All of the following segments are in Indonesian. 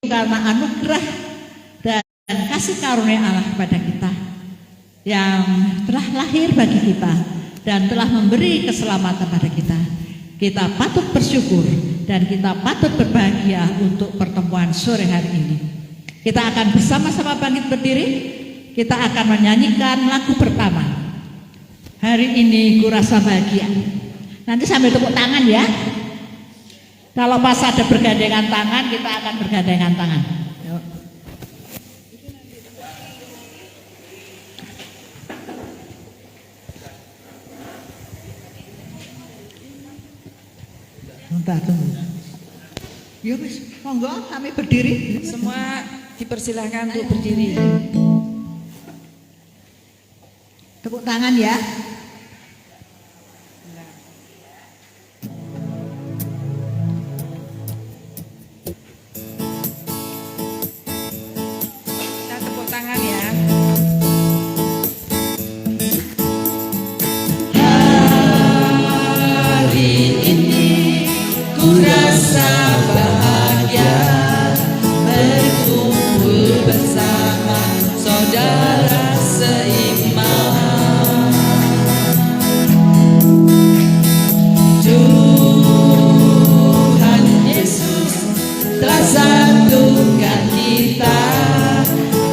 karena anugerah dan kasih karunia Allah kepada kita yang telah lahir bagi kita dan telah memberi keselamatan pada kita. Kita patut bersyukur dan kita patut berbahagia untuk pertemuan sore hari ini. Kita akan bersama-sama bangkit berdiri. Kita akan menyanyikan lagu pertama. Hari ini kurasa bahagia. Nanti sambil tepuk tangan ya. Kalau pas ada bergandengan tangan, kita akan bergandengan tangan. Yuk. Bentar, tunggu. Ya wis, monggo kami berdiri. Semua dipersilahkan untuk berdiri. Tepuk tangan ya. Kita tepuk tangan ya. Hari ini ku rasa bahagia berkumpul bersama saudara seiman. Tuhan Yesus telah satukan kita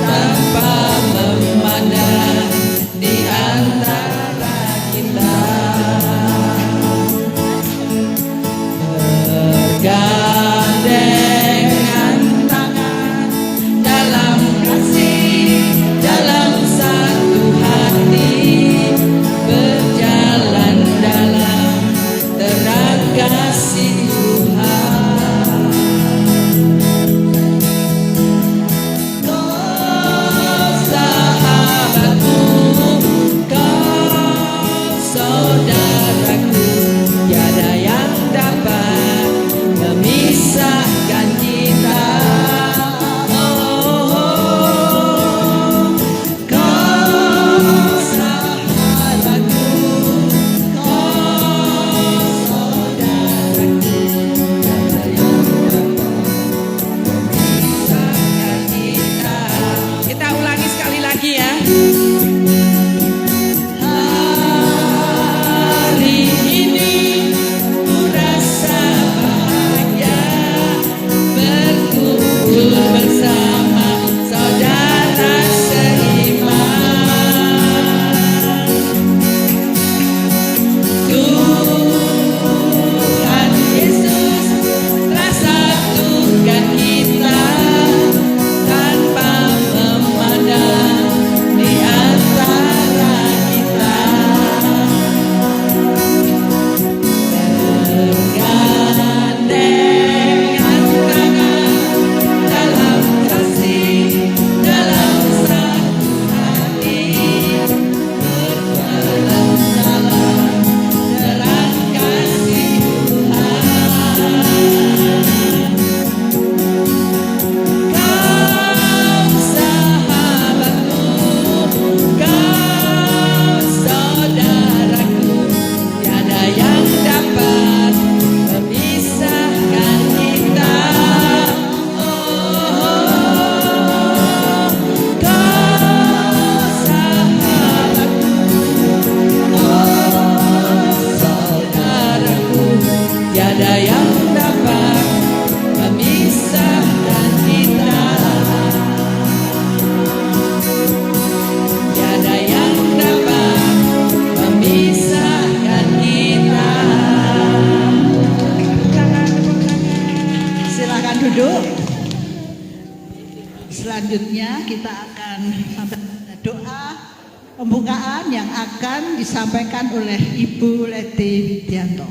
tanpa memandang di antara kita. Bergandengan tangan dalam kasih, dalam satu hati, berjalan dalam terang kasih Tuhan. Kau sahabatku, kau saudaraku, tiada yang dapat memisahkan kita. Kau sahabatku, kau saudaraku, tiada yang dapat memisahkan kita. Kita ulangi sekali lagi ya. Hari ini ku rasa bahagia berkumpul bersama saudara seiman. Tuhan Yesus telah satukan kita tanpa memandang di antara kita. Bergandengan tangan dalam kasih, dalam satu hati, berjalan dalam terang kasih Tuhan. Kau sahabatku, kau saudaraku, tiada yang dapat memisahkan kita. Kau sahabatku, kau saudaraku, tiada yang dapat memisahkan kita. Tiada yang dapat memisahkan kita. Silakan duduk. Selanjutnya kita akan sampai doa pembukaan yang akan disampaikan oleh Ibu Leti Widianto.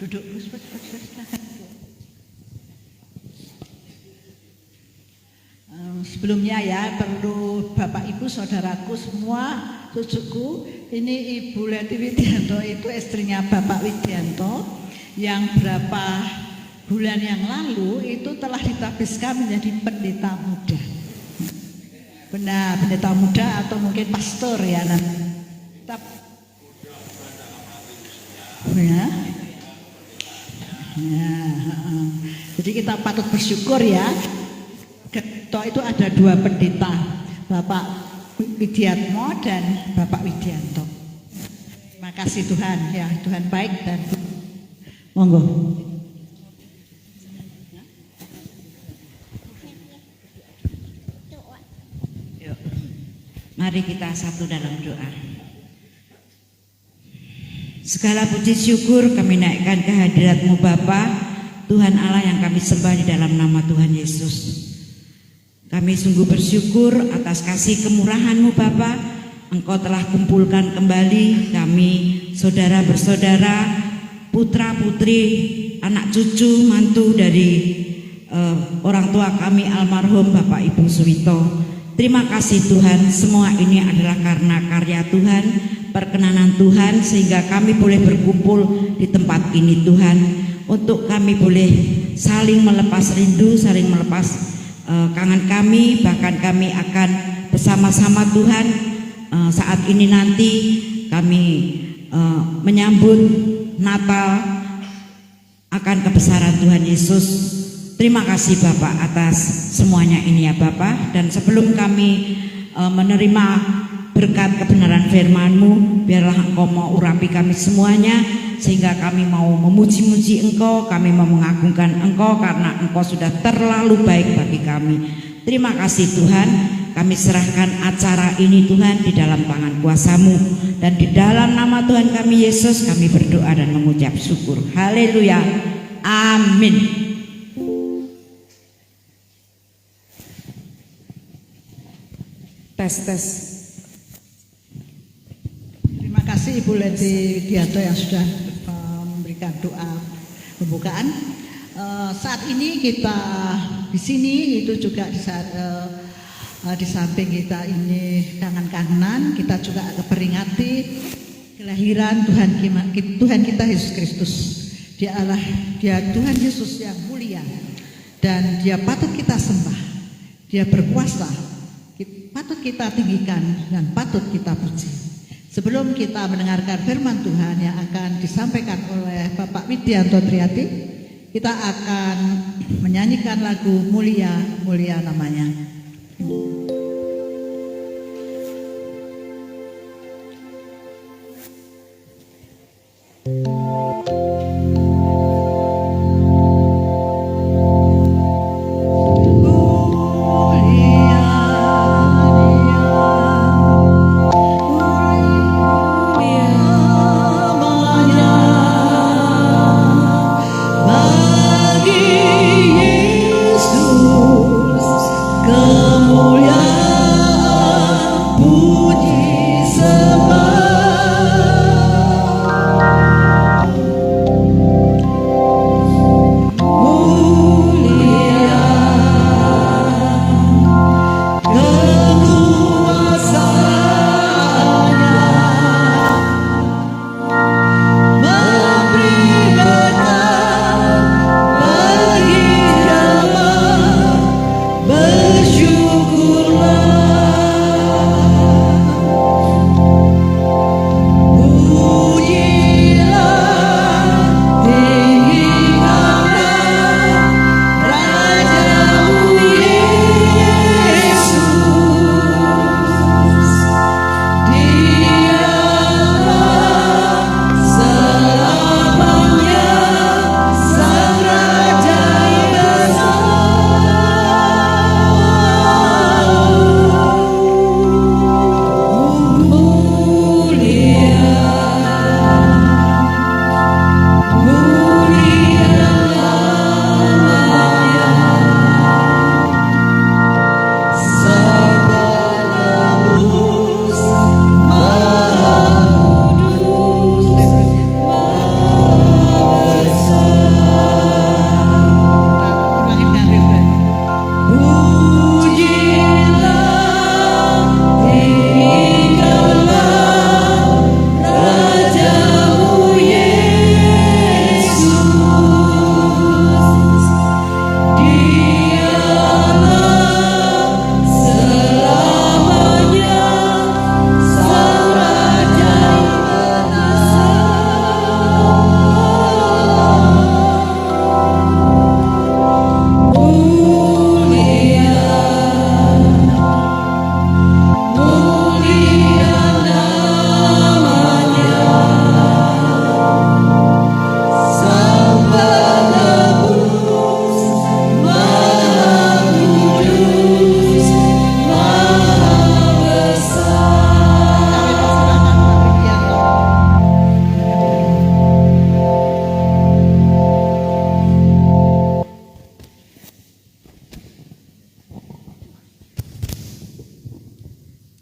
Duduk. Sebelumnya ya, perlu Bapak Ibu saudaraku semua, cucuku, ini Ibu Leti Widianto itu istrinya Bapak Widianto yang berapa bulan yang lalu itu telah ditabiskan menjadi pendeta muda. Benar, pendeta muda atau mungkin pastor ya nanti. Ya. Ya, jadi kita patut bersyukur ya. Toh itu ada dua pendeta, Bapak Widiatmo dan Bapak Widianto. Terima kasih Tuhan ya, Tuhan baik dan monggo. Yuk, mari kita satu dalam doa. Segala puji syukur kami naikkan ke hadirat-Mu Bapa, Tuhan Allah yang kami sembah di dalam nama Tuhan Yesus. Kami sungguh bersyukur atas kasih kemurahan-Mu Bapa. Engkau telah kumpulkan kembali kami, saudara bersaudara, putra putri, anak cucu, mantu dari orang tua kami almarhum Bapak Ibu Suwito. Terima kasih Tuhan, semua ini adalah karena karya Tuhan, perkenanan Tuhan, sehingga kami boleh berkumpul di tempat ini Tuhan, untuk kami boleh saling melepas rindu, saling melepas kangen kami, bahkan kami akan bersama-sama Tuhan saat ini nanti kami menyambut Natal akan kebesaran Tuhan Yesus. Terima kasih Bapak atas semuanya ini ya Bapak. Dan sebelum kami menerima berkat kebenaran firman-Mu, biarlah Engkau mau urapi kami semuanya, sehingga kami mau memuji-muji Engkau, kami mau mengagungkan Engkau, karena Engkau sudah terlalu baik bagi kami. Terima kasih Tuhan, kami serahkan acara ini Tuhan di dalam tangan kuasa-Mu, dan di dalam nama Tuhan kami Yesus kami berdoa dan mengucap syukur. Haleluya, amin. Tes. Terima kasih Ibu Leti Widianto yang sudah memberikan doa pembukaan. Saat ini kita di sini itu juga di samping kita ini kangen-kangenan, kita juga memperingati kelahiran Tuhan kita Yesus Kristus. Dia Tuhan Yesus yang mulia, dan Dia patut kita sembah. Dia berkuasa, patut kita tinggikan dan patut kita puji. Sebelum kita mendengarkan firman Tuhan yang akan disampaikan oleh Bapak Widianto Triati, kita akan menyanyikan lagu Mulia, Mulia namanya. Bagi Yesus kemuliaan.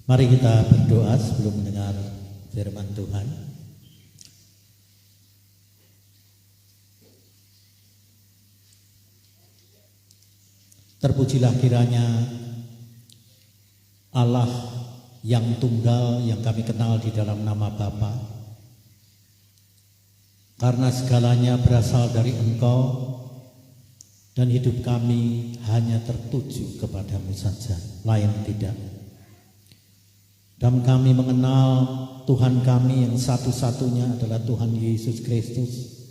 Mari kita berdoa sebelum mendengar firman Tuhan. Terpujilah kiranya Allah yang tunggal yang kami kenal di dalam nama Bapa. Karena segalanya berasal dari Engkau dan hidup kami hanya tertuju kepadamu saja, lain tidak. Dan kami mengenal Tuhan kami yang satu-satunya adalah Tuhan Yesus Kristus,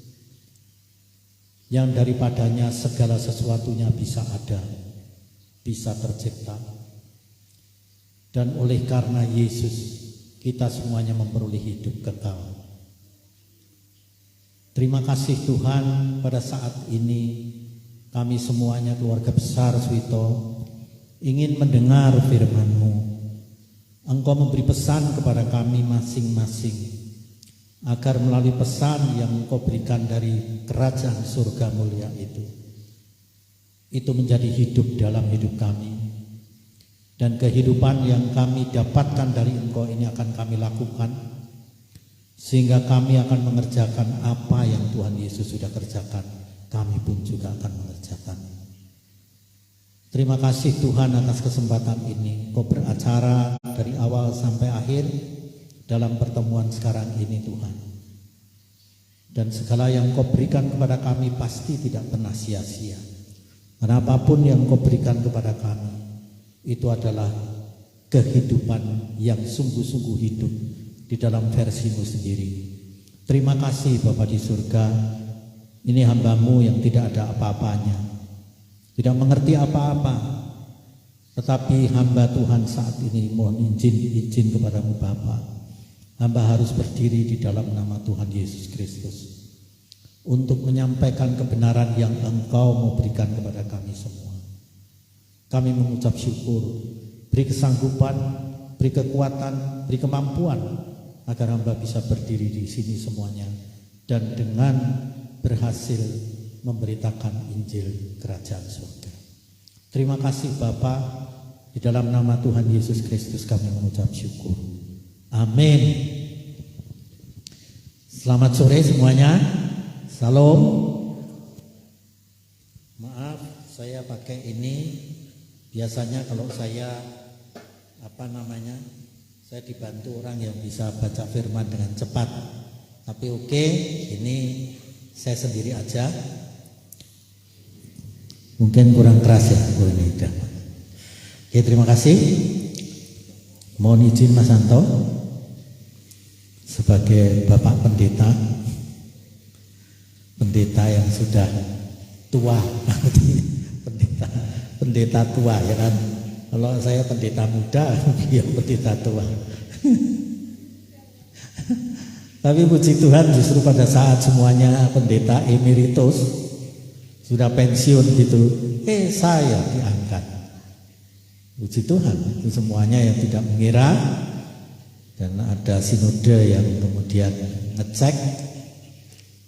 yang daripadanya segala sesuatunya bisa ada, bisa tercipta. Dan oleh karena Yesus, kita semuanya memperoleh hidup kekal. Terima kasih Tuhan, pada saat ini kami semuanya keluarga besar Suwito ingin mendengar firman-Mu. Engkau memberi pesan kepada kami masing-masing, agar melalui pesan yang Engkau berikan dari kerajaan surga mulia itu menjadi hidup dalam hidup kami. Dan kehidupan yang kami dapatkan dari Engkau ini akan kami lakukan, sehingga kami akan mengerjakan apa yang Tuhan Yesus sudah kerjakan. Kami pun juga akan mengerjakan. Terima kasih Tuhan atas kesempatan ini. Kau beracara dari awal sampai akhir dalam pertemuan sekarang ini Tuhan. Dan segala yang Kau berikan kepada kami pasti tidak pernah sia-sia. Karena apapun yang Kau berikan kepada kami, itu adalah kehidupan yang sungguh-sungguh hidup di dalam versi-Mu sendiri. Terima kasih Bapa di surga. Ini hamba-Mu yang tidak ada apa-apanya, tidak mengerti apa-apa, tetapi hamba Tuhan saat ini mohon izin kepadamu Bapa. Hamba harus berdiri di dalam nama Tuhan Yesus Kristus untuk menyampaikan kebenaran yang Engkau mau berikan kepada kami semua. Kami mengucap syukur, beri kesanggupan, beri kekuatan, beri kemampuan agar hamba bisa berdiri di sini semuanya dan dengan berhasil memberitakan Injil Kerajaan Surga. Terima kasih Bapa, di dalam nama Tuhan Yesus Kristus kami mengucap syukur. Amin. Selamat sore semuanya. Salam. Maaf, saya pakai ini. Biasanya kalau saya saya dibantu orang yang bisa baca firman dengan cepat. Tapi oke, ini saya sendiri aja. Mungkin kurang keras ya, ini. Oke, terima kasih. Mohon izin Mas Santo sebagai Bapak pendeta yang sudah tua, pendeta tua ya kan. Kalau saya pendeta muda, dia pendeta tua. Tapi puji Tuhan justru pada saat semuanya pendeta emeritus sudah pensiun gitu, saya diangkat. Puji Tuhan, itu semuanya yang tidak mengira. Dan ada sinode yang kemudian ngecek,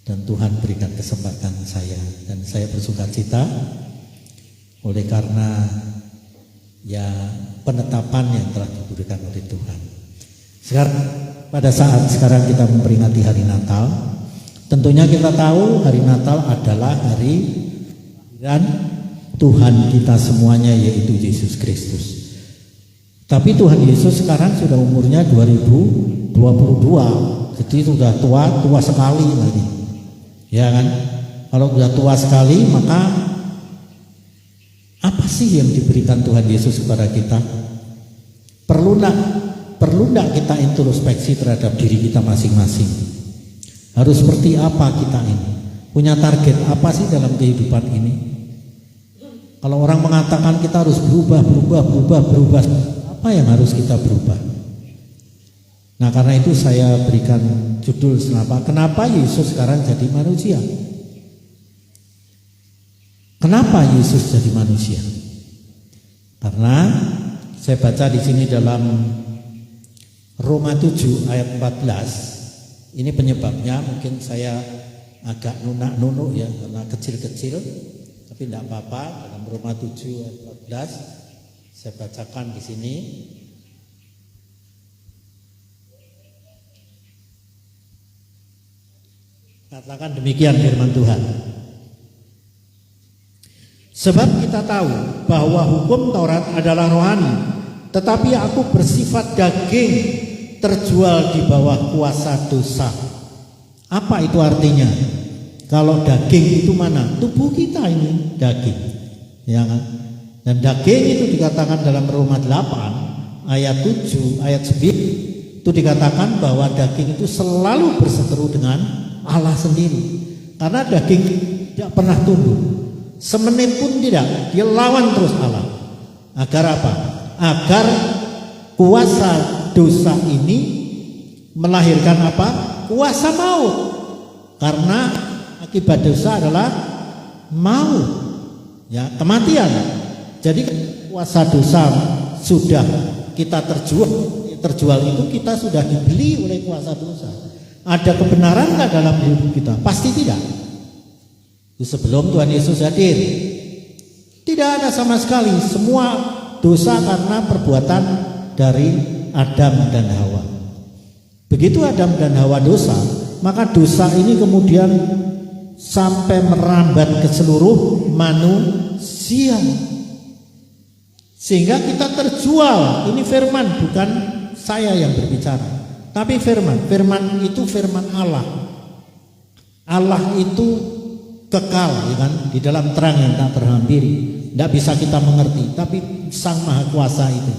dan Tuhan berikan kesempatan saya, dan saya bersukacita oleh karena ya penetapan yang telah diberikan oleh Tuhan. Sekarang pada saat sekarang kita memperingati hari Natal, tentunya kita tahu hari Natal adalah hari kelahiran Tuhan kita semuanya, yaitu Yesus Kristus. Tapi Tuhan Yesus sekarang sudah umurnya 2022, jadi sudah tua sekali lagi. Ya kan? Kalau sudah tua sekali, maka apa sih yang diberikan Tuhan Yesus kepada kita? Perlu enggak kita introspeksi terhadap diri kita masing-masing? Harus seperti apa kita ini? Punya target apa sih dalam kehidupan ini? Kalau orang mengatakan kita harus berubah, apa yang harus kita berubah? Nah, karena itu saya berikan judul kenapa Yesus sekarang jadi manusia? Kenapa Yesus jadi manusia? Karena saya baca di sini dalam Roma 7 ayat 14. Ini penyebabnya, mungkin saya agak nunak-nunuk ya karena kecil-kecil, tapi tidak apa-apa. Dalam Roma 7 ayat 14 saya bacakan di sini. Katakan demikian firman Tuhan. Sebab kita tahu bahwa hukum Taurat adalah rohani, tetapi aku bersifat daging, terjual di bawah kuasa dosa. Apa itu artinya? Kalau daging itu mana? Tubuh kita ini daging, ya kan? Dan daging itu dikatakan dalam Roma 8 ayat 7 ayat 9 itu dikatakan bahwa daging itu selalu berseteru dengan Allah sendiri. Karena daging tidak pernah tunduk, semenit pun tidak, dia lawan terus Allah. Agar apa? Agar kuasa dosa ini melahirkan apa? Kuasa maut. Karena akibat dosa adalah maut, ya, kematian. Jadi kuasa dosa sudah kita terjual itu kita sudah dibeli oleh kuasa dosa. Ada kebenaran nggak dalam hidup kita? Pasti tidak. Sebelum Tuhan Yesus hadir, tidak ada sama sekali. Semua dosa karena perbuatan dari Adam dan Hawa. Begitu Adam dan Hawa dosa, maka dosa ini kemudian sampai merambat ke seluruh manusia, sehingga kita terjual. Ini firman, bukan saya yang berbicara, tapi firman. Firman itu firman Allah. Allah itu kekal, ya kan? Di dalam terang yang tak terhampiri, tidak bisa kita mengerti. Tapi Sang Maha Kuasa itu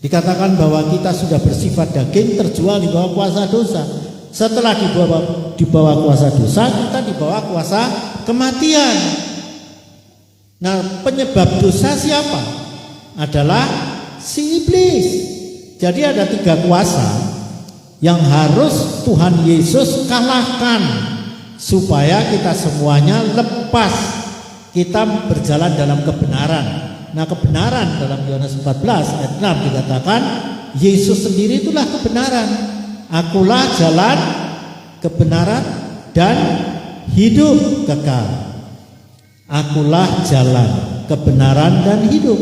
dikatakan bahwa kita sudah bersifat daging, terjual di bawah kuasa dosa. Setelah di bawah kuasa dosa, kita di bawah kuasa kematian. Nah, penyebab dosa siapa? Adalah si iblis. Jadi ada 3 kuasa yang harus Tuhan Yesus kalahkan supaya kita semuanya lepas, kita berjalan dalam kebenaran. Nah, kebenaran dalam Yohanes 14 ayat 6 dikatakan Yesus sendiri itulah kebenaran. Akulah jalan, kebenaran, dan hidup kekal. Akulah jalan, kebenaran, dan hidup.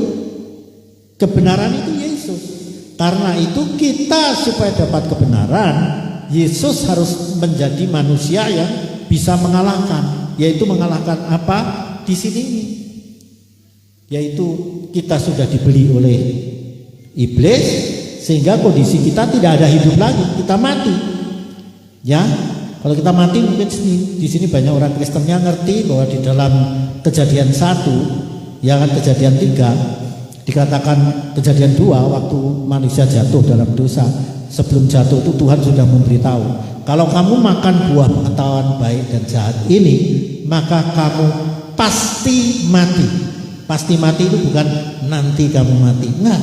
Kebenaran itu Yesus. Karena itu kita supaya dapat kebenaran, Yesus harus menjadi manusia yang bisa mengalahkan. Yaitu mengalahkan apa? Di sini ini. Yaitu kita sudah dibeli oleh iblis, sehingga kondisi kita tidak ada hidup lagi, kita mati. Ya, kalau kita mati mungkin di sini banyak orang Kristennya ngerti bahwa di dalam Kejadian 1, ya kan, Kejadian 3 dikatakan, Kejadian 2 waktu manusia jatuh dalam dosa, sebelum jatuh itu Tuhan sudah memberitahu, kalau kamu makan buah pengetahuan baik dan jahat ini, maka kamu pasti mati. Pasti mati itu bukan nanti kamu mati, enggak.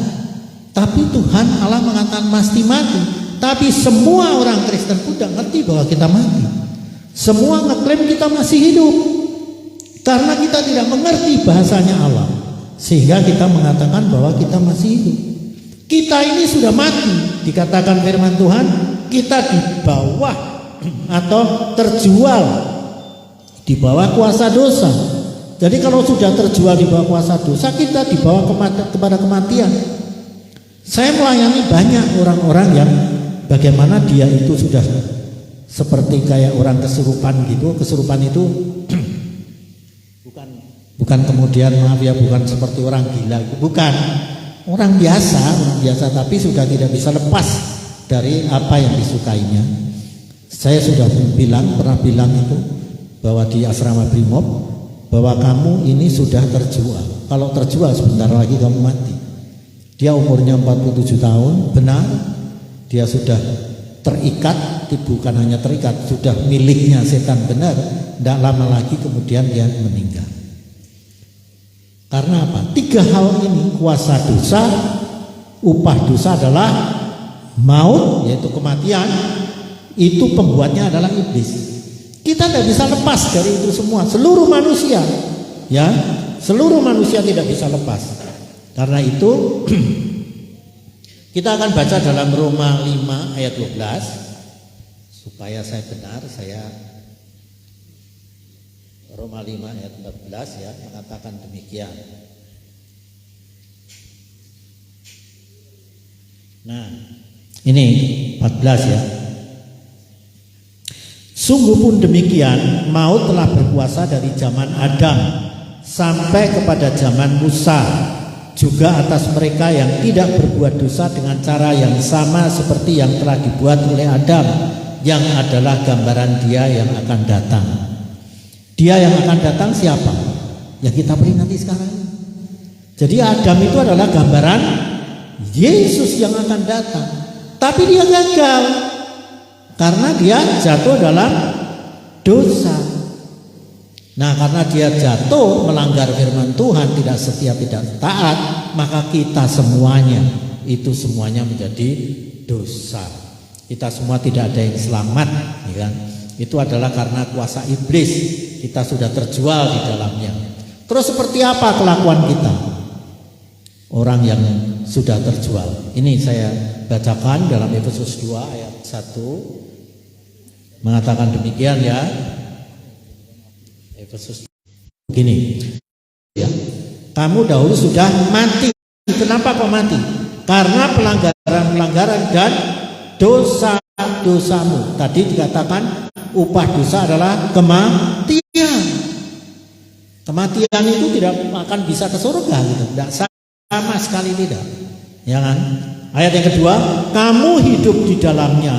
Tapi Tuhan Allah mengatakan pasti mati. Tapi semua orang Kristen pun tidak ngerti bahwa kita mati. Semua ngeklaim kita masih hidup, karena kita tidak mengerti bahasanya Allah, sehingga kita mengatakan bahwa kita masih hidup. Kita ini sudah mati. Dikatakan firman Tuhan, kita di bawah atau terjual di bawah kuasa dosa. Jadi kalau sudah terjual di bawah kuasa dosa, kita dibawa kepada kematian. Saya melayani banyak orang-orang yang bagaimana dia itu sudah seperti kayak orang kesurupan gitu. Kesurupan itu bukan kemudian, maaf ya, bukan seperti orang gila, bukan. Orang biasa, tapi sudah tidak bisa lepas dari apa yang disukainya. Saya sudah pernah bilang itu bahwa di asrama Brimob, bahwa kamu ini sudah terjual. Kalau terjual sebentar lagi kamu mati. Dia umurnya 47 tahun, benar. Dia sudah terikat, bukan hanya terikat, sudah miliknya setan, benar. Tidak lama lagi kemudian dia meninggal. Karena apa? 3 hal ini, kuasa dosa, upah dosa adalah maut, yaitu kematian. Itu pembuatnya adalah iblis. Kita tidak bisa lepas dari itu semua. Seluruh manusia, ya, seluruh manusia tidak bisa lepas. Karena itu kita akan baca dalam Roma 5 ayat 12. Supaya saya benar, saya Roma 5 ayat 14 ya, mengatakan demikian. Nah, ini 14 ya. Sungguh pun demikian, maut telah berkuasa dari zaman Adam sampai kepada zaman Musa, juga atas mereka yang tidak berbuat dosa dengan cara yang sama seperti yang telah dibuat oleh Adam, yang adalah gambaran Dia yang akan datang. Dia yang akan datang siapa? Ya kita beri nanti sekarang. Jadi Adam itu adalah gambaran Yesus yang akan datang. Tapi dia gagal karena dia jatuh dalam dosa. Nah, karena dia jatuh melanggar firman Tuhan, tidak setia, tidak taat, maka kita semuanya menjadi dosa. Kita semua tidak ada yang selamat, ya kan? Itu adalah karena kuasa iblis. Kita sudah terjual di dalamnya. Terus seperti apa kelakuan kita? Orang yang sudah terjual. Ini saya bacakan dalam Efesus 2 ayat 1. Mengatakan demikian ya. Efesus begini. Ya. Kamu dahulu sudah mati. Kenapa kok mati? Karena pelanggaran-pelanggaran dan dosa-dosamu. Tadi dikatakan upah dosa adalah kematian. Kematian itu tidak akan bisa ke surga gitu. Tidak sama sekali tidak. Ya kan? Ayat yang kedua, kamu hidup di dalamnya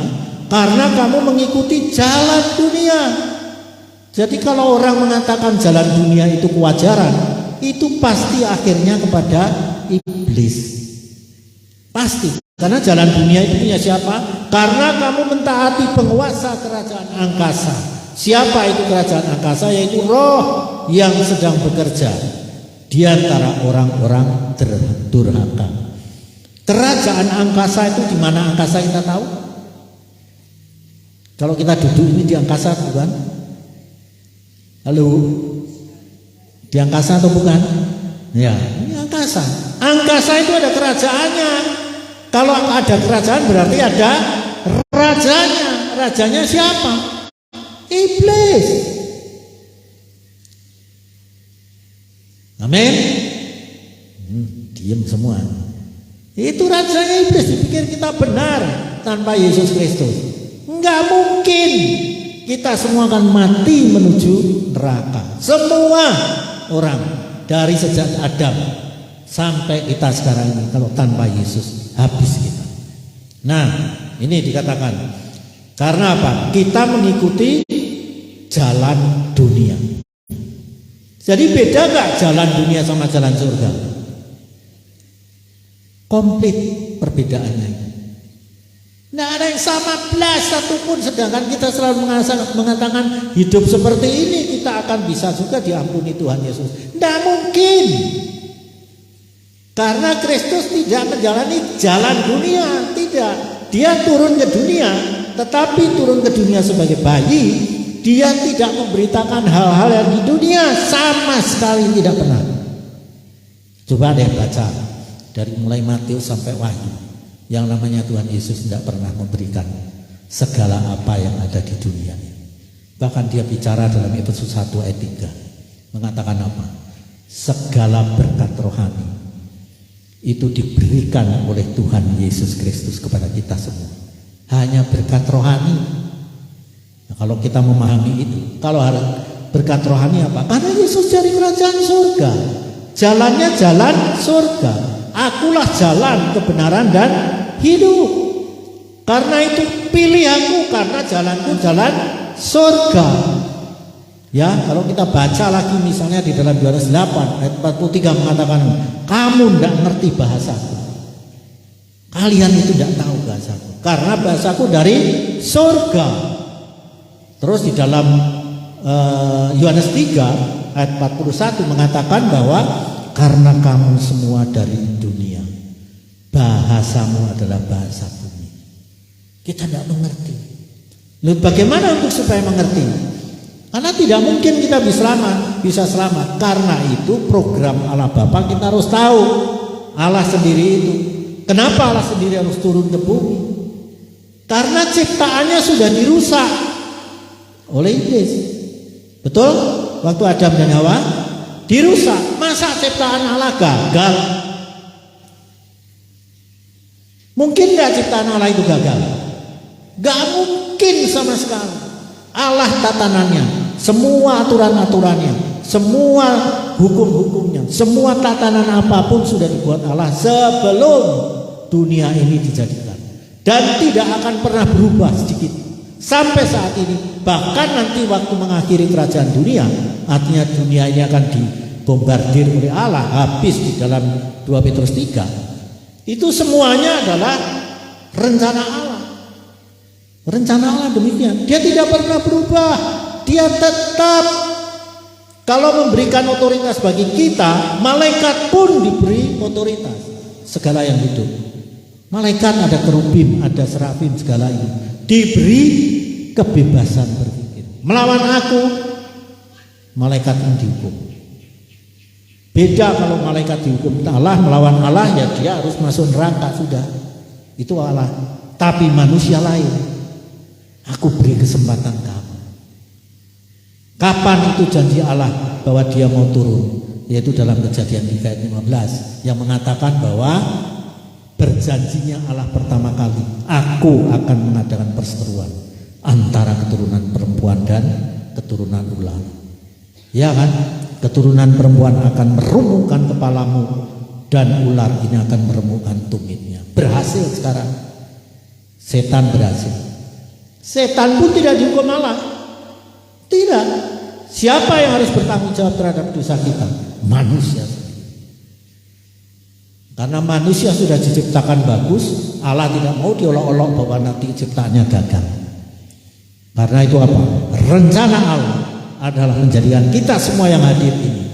karena kamu mengikuti jalan dunia. Jadi kalau orang mengatakan jalan dunia itu kewajaran, itu pasti akhirnya kepada iblis. Pasti. Karena jalan dunia itu punya siapa? Karena kamu mentaati penguasa kerajaan angkasa. Siapa itu kerajaan angkasa? Yaitu roh yang sedang bekerja di antara orang-orang durhaka. Kerajaan angkasa itu di mana angkasa kita tahu? Kalau kita duduk ini di angkasa bukan? Halo? Di angkasa atau bukan? Ya, ini angkasa. Angkasa itu ada kerajaannya. Kalau ada kerajaan berarti ada rajanya. Rajanya siapa? Iblis. Amin. Diam semua. Itu rajanya iblis. Dipikir kita benar tanpa Yesus Kristus. Enggak mungkin. Kita semua akan mati menuju neraka. Semua orang dari sejak Adam sampai kita sekarang ini, kalau tanpa Yesus habis kita. Nah, ini dikatakan karena apa? Kita mengikuti jalan dunia. Jadi beda gak jalan dunia sama jalan surga? Komplit perbedaannya. Nah, ada yang sama belas satupun. Sedangkan kita selalu mengatakan hidup seperti ini kita akan bisa juga diampuni Tuhan Yesus. Tidak mungkin. Karena Kristus tidak menjalani jalan dunia. Tidak. Dia turun ke dunia. Tetapi turun ke dunia sebagai bayi. Dia tidak memberitakan hal-hal yang di dunia. Sama sekali tidak pernah. Coba deh baca. Dari mulai Matius sampai Wahyu. Yang namanya Tuhan Yesus tidak pernah memberikan segala apa yang ada di dunia ini. Bahkan dia bicara dalam Efesus 1 ayat 3. Mengatakan apa? Segala berkat rohani itu diberikan oleh Tuhan Yesus Kristus kepada kita semua. Hanya berkat rohani. Nah, kalau kita memahami itu, kalau harus berkat rohani apa? Karena Yesus dari kerajaan surga. Jalannya jalan surga. Akulah jalan kebenaran dan hidup. Karena itu pilih aku, karena jalanku jalan surga. Ya, kalau kita baca lagi misalnya di dalam Yohanes 8 ayat 43 mengatakan, kamu tidak ngerti bahasaku. Kalian itu tidak tahu bahasaku. Karena bahasaku dari surga. Terus di dalam Yohanes 3 ayat 41 mengatakan bahwa karena kamu semua dari dunia, bahasamu adalah bahasa bumi. Kita tidak mengerti. Lalu bagaimana untuk supaya mengerti? Karena tidak mungkin kita bisa selamat. Karena itu program Allah Bapa kita harus tahu. Allah sendiri itu. Kenapa Allah sendiri harus turun ke bumi? Karena ciptaannya sudah dirusak oleh iblis. Betul? Waktu Adam dan Hawa dirusak. Masa ciptaan Allah gagal? Mungkin gak ciptaan Allah itu gagal? Gak mungkin sama sekali. Allah tatanannya, semua aturan-aturannya, semua hukum-hukumnya, semua tatanan apapun sudah dibuat Allah sebelum dunia ini dijadikan, dan tidak akan pernah berubah sedikit sampai saat ini. Bahkan nanti waktu mengakhiri kerajaan dunia, artinya dunia ini akan dibombardir oleh Allah, habis di dalam 2 Petrus 3. Itu semuanya adalah rencana Allah. Rencana Allah demikian. Dia tidak pernah berubah. Dia tetap, kalau memberikan otoritas bagi kita, malaikat pun diberi otoritas. Segala yang hidup. Malaikat ada kerubim, ada serafim, segala ini diberi kebebasan berpikir. Melawan aku, malaikat yang dihukum. Beda kalau malaikat dihukum Allah, melawan Allah, ya dia harus masuk neraka sudah. Itu Allah. Tapi manusia lain, aku beri kesempatan kamu. Kapan itu janji Allah bahwa dia mau turun? Yaitu dalam Kejadian 3 ayat 15 yang mengatakan bahwa berjanjinya Allah pertama kali, aku akan mengadakan perseteruan antara keturunan perempuan dan keturunan ular. Ya kan? Keturunan perempuan akan merumukkan kepalamu dan ular ini akan meremukkan tumitnya. Berhasil sekarang. Setan berhasil. Setan pun tidak dihukum Allah. Tidak. Siapa yang harus bertanggung jawab terhadap dosa kita? Manusia. Karena manusia sudah diciptakan bagus, Allah tidak mau diolok-olok bahwa nanti ciptaannya gagal. Karena itu apa? Rencana Allah adalah menjadikan kita semua yang hadir ini